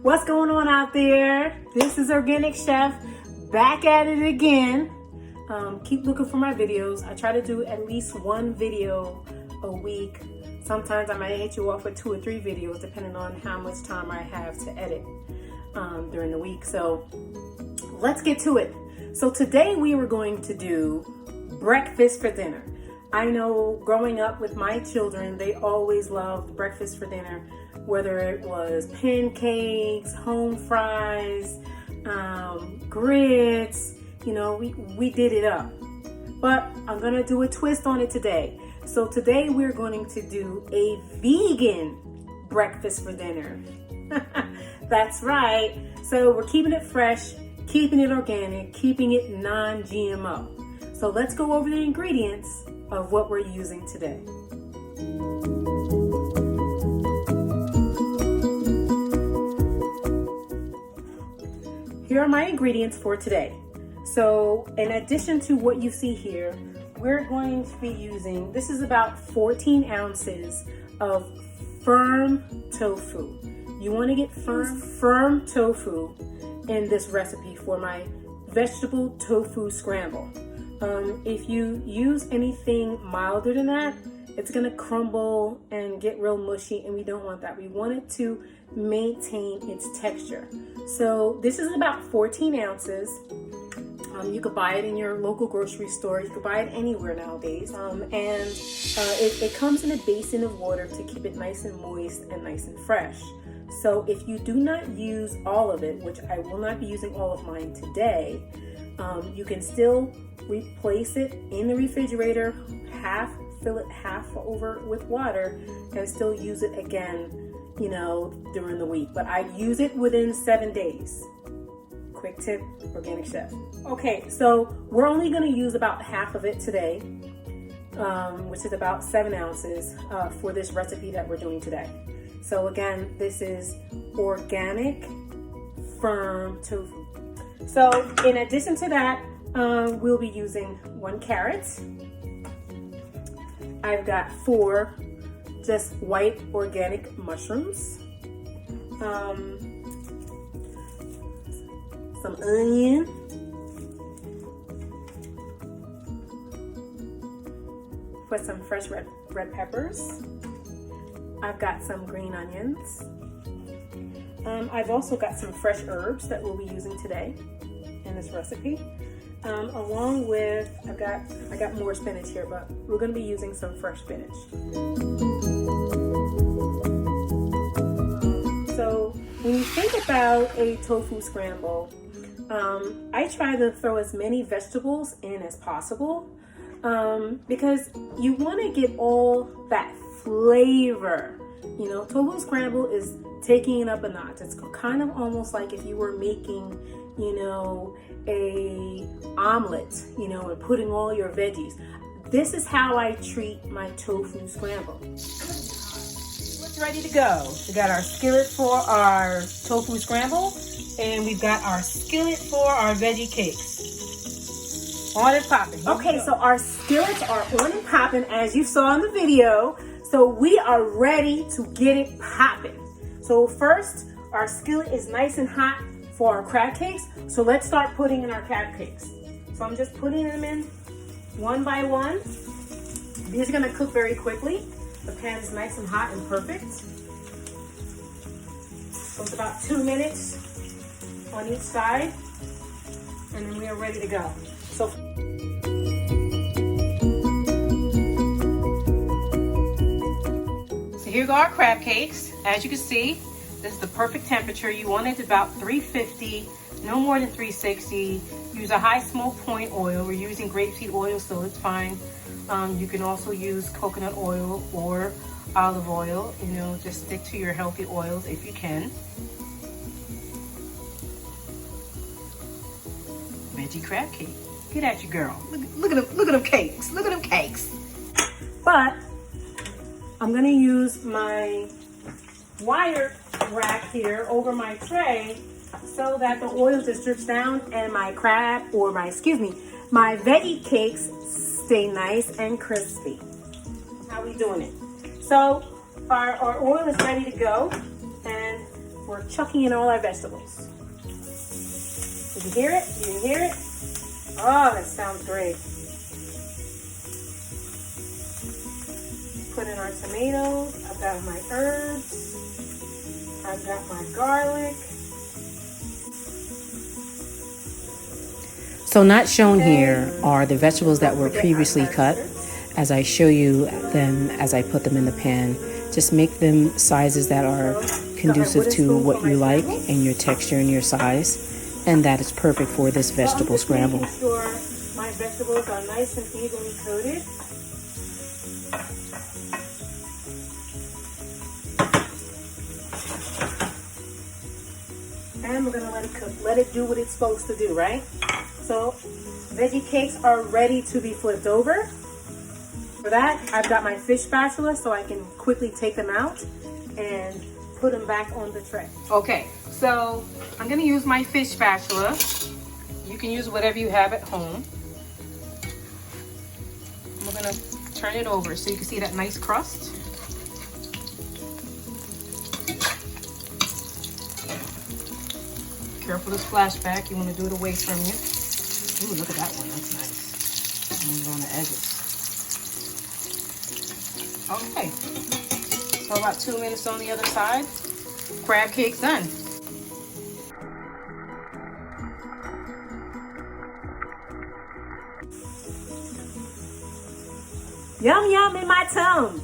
What's going on out there? This is Organic Chef back at it again. Keep looking for my videos. I try to do at least one video a week. Sometimes I might hit you off with 2 or 3 videos depending on how much time I have to edit during the week. So let's get to it. So today we were going to do breakfast for dinner. I know growing up with my children, they always loved breakfast for dinner, whether it was pancakes, home fries, grits, you know, we did it up. But I'm gonna do a twist on it today. So today we're going to do a vegan breakfast for dinner. That's right. So we're keeping it fresh, keeping it organic, keeping it non-GMO. So let's go over the ingredients of what we're using today. Here are my ingredients for today. So in addition to what you see here, we're going to be using, this is about 14 ounces of firm tofu. You want to get firm tofu in this recipe for my vegetable tofu scramble. If you use anything milder than that, it's gonna crumble and get real mushy, and we don't want that. We want it to maintain its texture. So this is about 14 ounces. You could buy it in your local grocery store. You could buy it anywhere nowadays. It comes in a basin of water to keep it nice and moist and nice and fresh. So if you do not use all of it, which I will not be using all of mine today, you can still replace it in the refrigerator, fill it half over with water, and still use it again, you know, during the week. But I use it within 7 days. Quick tip, Organic Chef. Okay, so we're only going to use about half of it today, which is about 7 ounces for this recipe that we're doing today. So again, this is organic firm tofu. So in addition to that, we'll be using 1 carrot. I've got 4 just white organic mushrooms. Some onion. Put some fresh red peppers. I've got some green onions. I've also got some fresh herbs that we'll be using today in this recipe. Along with, I got more spinach here, but we're going to be using some fresh spinach. So when you think about a tofu scramble, I try to throw as many vegetables in as possible because you want to get all that flavor. You know, tofu scramble is taking it up a notch. It's kind of almost like if you were making, you know, a omelet, you know, and putting all your veggies. This is how I treat my tofu scramble. It's ready to go. We got our skillet for our tofu scramble, and we've got our skillet for our veggie cakes. On and popping. Okay, so our skillets are on and popping, as you saw in the video. So we are ready to get it popping. So first, our skillet is nice and hot for our crab cakes. So let's start putting in our crab cakes. So I'm just putting them in one by one. These are gonna cook very quickly. The pan is nice and hot and perfect. So it's about 2 minutes on each side, and then we are ready to go. So here go our crab cakes. As you can see, this is the perfect temperature. You want it about 350, no more than 360. Use a high smoke point oil. We're using grapeseed oil, so it's fine. You can also use coconut oil or olive oil. You know, just stick to your healthy oils if you can. Veggie crab cake. Get at you, girl. Look at them cakes. Look at them cakes. But I'm gonna use my wire rack here over my tray so that the oil just drips down and my my veggie cakes stay nice and crispy. How we doing it? So our oil is ready to go, and we're chucking in all our vegetables. Did you hear it? Did you hear it? Oh, that sounds great. Put in our tomatoes. I've got my herbs. I've got my garlic. So not shown here are the vegetables that were previously cut. As I show you them as I put them in the pan, just make them sizes that are conducive to what you like and your texture and your size, and that is perfect for this vegetable scramble. Making sure my vegetables are nice and evenly coated. And we're gonna let it cook. Let it do what it's supposed to do, right? So veggie cakes are ready to be flipped over. For that, I've got my fish spatula so I can quickly take them out and put them back on the tray. Okay, so I'm gonna use my fish spatula. You can use whatever you have at home. We're gonna turn it over so you can see that nice crust. Careful to splash back. You want to do it away from you. Ooh, look at that one. That's nice. And on the edges. Okay. So about 2 minutes on the other side. Crab cake's done. Yum yum in my tongue.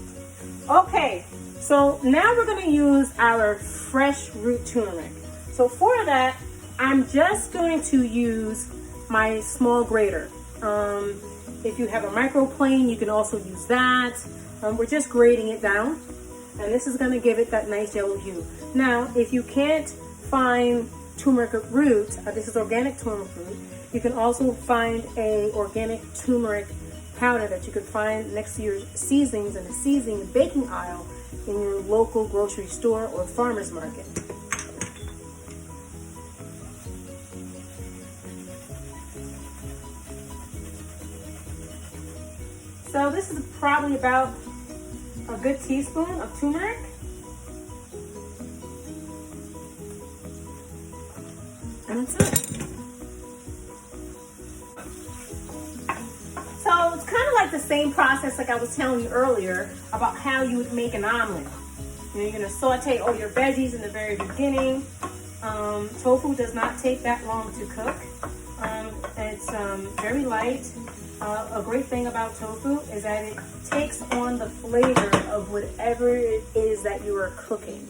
Okay, so now we're going to use our fresh root turmeric. So for that, I'm just going to use my small grater. If you have a microplane, you can also use that. We're just grating it down, and this is going to give it that nice yellow hue. Now, if you can't find turmeric root, this is organic turmeric root, you can also find a organic turmeric powder that you can find next to your seasonings in the seasoning baking aisle in your local grocery store or farmer's market. So this is probably about a good teaspoon of turmeric. And that's it. So it's kind of like the same process like I was telling you earlier about how you would make an omelet. You know, you're gonna saute all your veggies in the very beginning. Tofu does not take that long to cook. It's very light. A great thing about tofu is that it takes on the flavor of whatever it is that you are cooking.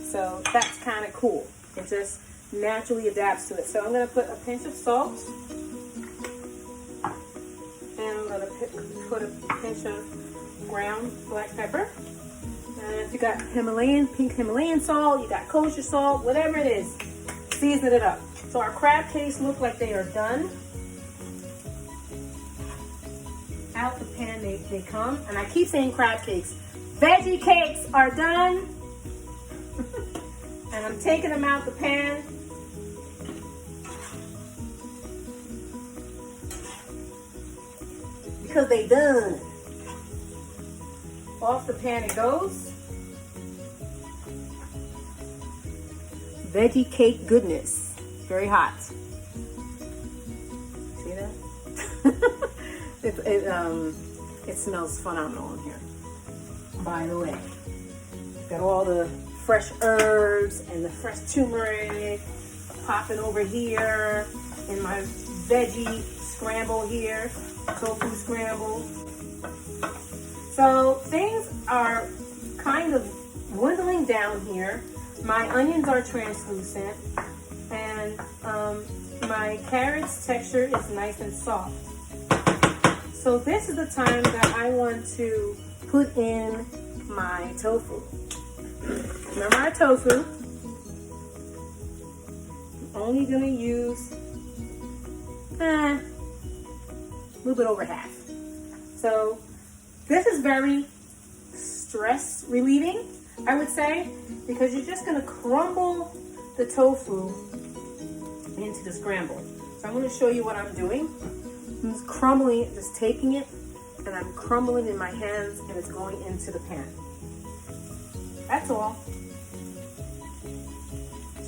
So that's kind of cool. It just naturally adapts to it. So I'm going to put a pinch of salt. And I'm going to put a pinch of ground black pepper. And if you got pink Himalayan salt, you got kosher salt, whatever it is, season it up. So our crab cakes look like they are done. Out the pan they come, and I keep saying crab cakes. Veggie cakes are done. And I'm taking them out the pan. Because they done. Off the pan it goes. Veggie cake goodness. Very hot. See that? It smells phenomenal in here. By the way, got all the fresh herbs and the fresh turmeric popping over here, and my veggie scramble here, tofu scramble. So things are kind of dwindling down here. My onions are translucent, and my carrot's texture is nice and soft. So this is the time that I want to put in my tofu. Remember our tofu. I'm only going to use a little bit over half. So this is very stress relieving, I would say, because you're just going to crumble the tofu into the scramble. So I'm going to show you what I'm doing. I'm just crumbling it, just taking it, and I'm crumbling in my hands, and it's going into the pan. That's all.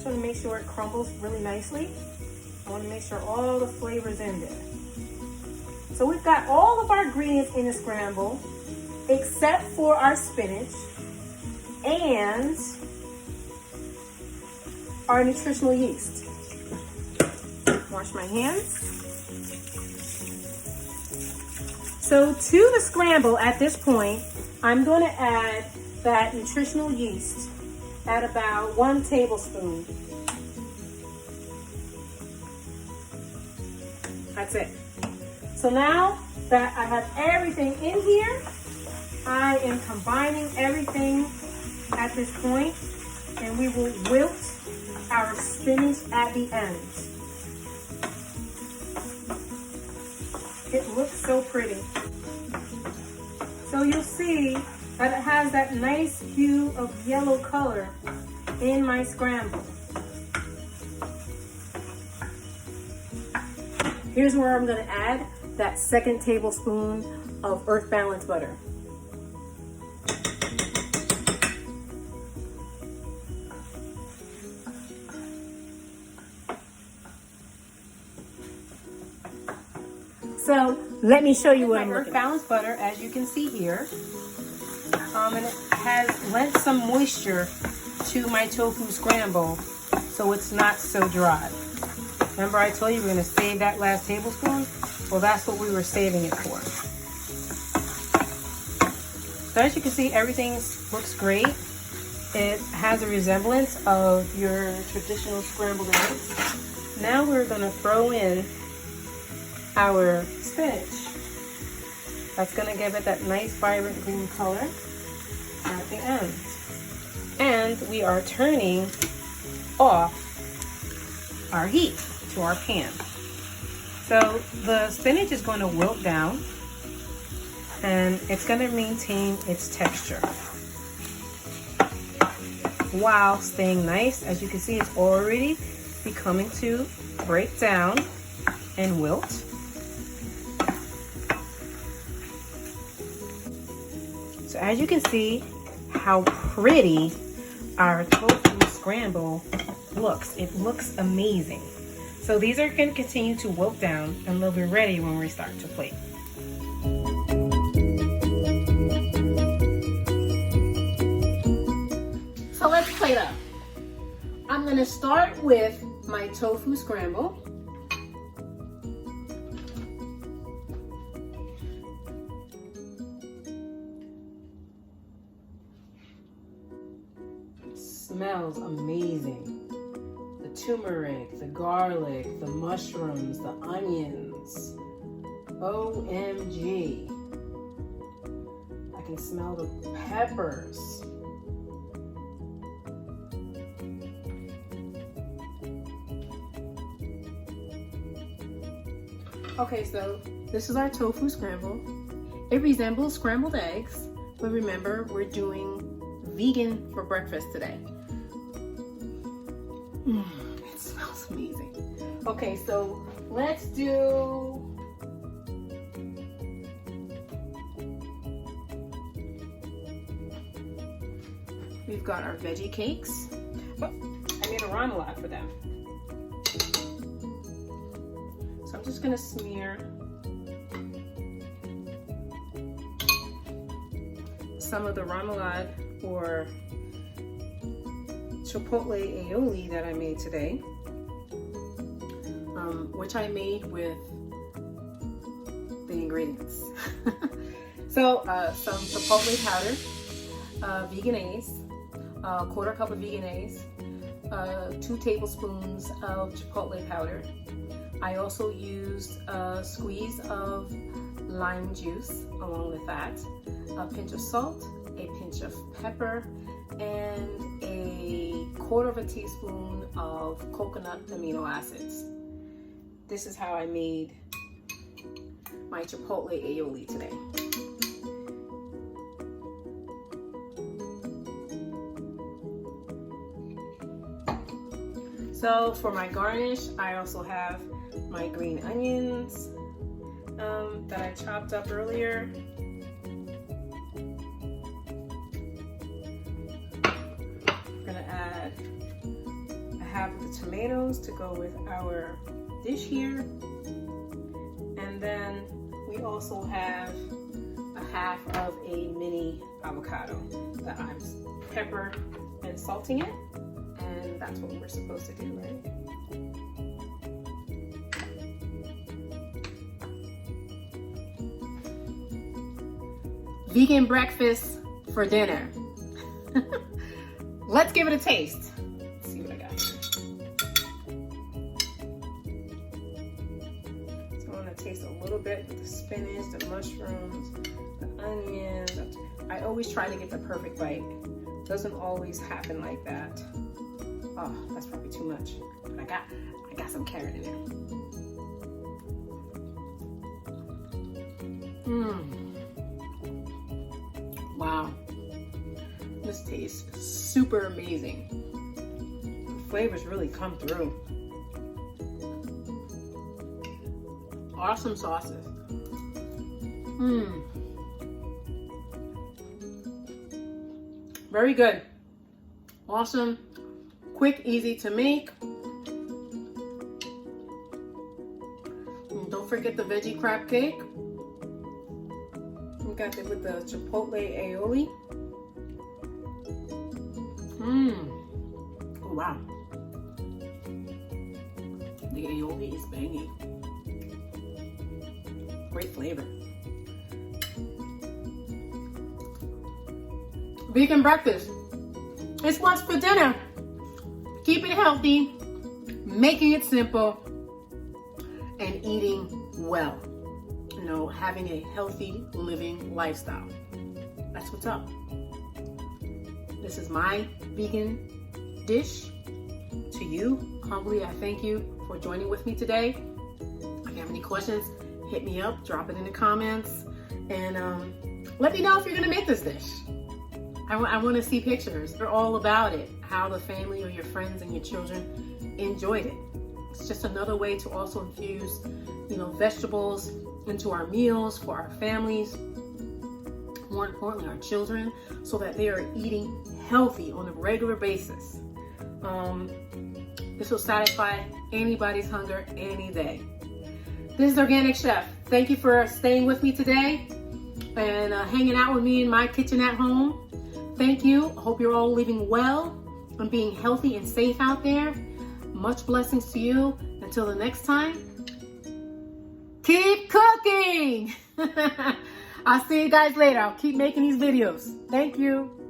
just want to make sure it crumbles really nicely. I want to make sure all the flavor's in there. So we've got all of our ingredients in the scramble, except for our spinach and our nutritional yeast. Wash my hands. So to the scramble at this point, I'm going to add that nutritional yeast at about 1 tablespoon. That's it. So now that I have everything in here, I am combining everything at this point, and we will wilt our spinach at the end. It looks so pretty. So you'll see that it has that nice hue of yellow color in my scramble. Here's where I'm going to add that 2nd tablespoon of Earth Balance butter. So let me show you what I'm looking at. Earth Balance butter, as you can see here, and it has lent some moisture to my tofu scramble, so it's not so dry. Remember I told you we're going to save that last tablespoon? Well, that's what we were saving it for. So as you can see, everything looks great. It has a resemblance of your traditional scrambled eggs. Now we're going to throw in our spinach. That's going to give it that nice vibrant green color at the end. And we are turning off our heat to our pan. So the spinach is going to wilt down and it's going to maintain its texture while staying nice. As you can see, it's already becoming to break down and wilt. So as you can see how pretty our tofu scramble looks. It looks amazing. So these are going to continue to wilt down and they'll be ready when we start to plate. So let's plate up. I'm going to start with my tofu scramble. Smells amazing. The turmeric, the garlic, the mushrooms, the onions. OMG. I can smell the peppers. Okay, so this is our tofu scramble. It resembles scrambled eggs, but remember, we're doing vegan for breakfast today. It smells amazing. Okay, so let's do we've got our veggie cakes. Oh, I made a remoulade for them. So I'm just gonna smear some of the remoulade or chipotle aioli that I made today, which I made with the ingredients. So some chipotle powder, veganaise, a quarter cup of veganaise, 2 tablespoons of chipotle powder. I also used a squeeze of lime juice along with that, a pinch of salt, a pinch of pepper, and a quarter of a teaspoon of coconut amino acids. This is how I made my chipotle aioli today. So for my garnish, I also have my green onions that I chopped up earlier. I'm gonna add a have the tomatoes to go with our dish here. And then we also have a half of a mini avocado that I'm pepper and salting it. And that's what we're supposed to do, right? Vegan breakfast for dinner. Let's give it a taste. Let's see what I got here. So I'm gonna taste a little bit with the spinach, the mushrooms, the onions. I always try to get the perfect bite. Doesn't always happen like that. Oh, that's probably too much. But I got some carrot in there. Wow. This tastes super amazing. The flavors really come through. Awesome sauces. Very good. Awesome. Quick, easy to make. And don't forget the veggie crab cake. We got it with the chipotle aioli. Oh, wow. The aioli is banging. Great flavor. Vegan breakfast. It's what's for dinner. Keep it healthy, making it simple, and eating well. You know, having a healthy living lifestyle. That's what's up. This is my vegan dish. To you, humbly, I thank you for joining with me today. If you have any questions, hit me up, drop it in the comments, and let me know if you're gonna make this dish. I want to see pictures. They're all about it, how the family or your friends and your children enjoyed it. It's just another way to also infuse, you know, vegetables into our meals for our families. More importantly, our children, so that they are eating healthy on a regular basis. This will satisfy anybody's hunger any day. This is Organic Chef. Thank you for staying with me today and hanging out with me in my kitchen at home. Thank you. Hope you're all living well and being healthy and safe out there. Much blessings to you. Until the next time, keep cooking. I'll see you guys later. I'll keep making these videos. Thank you.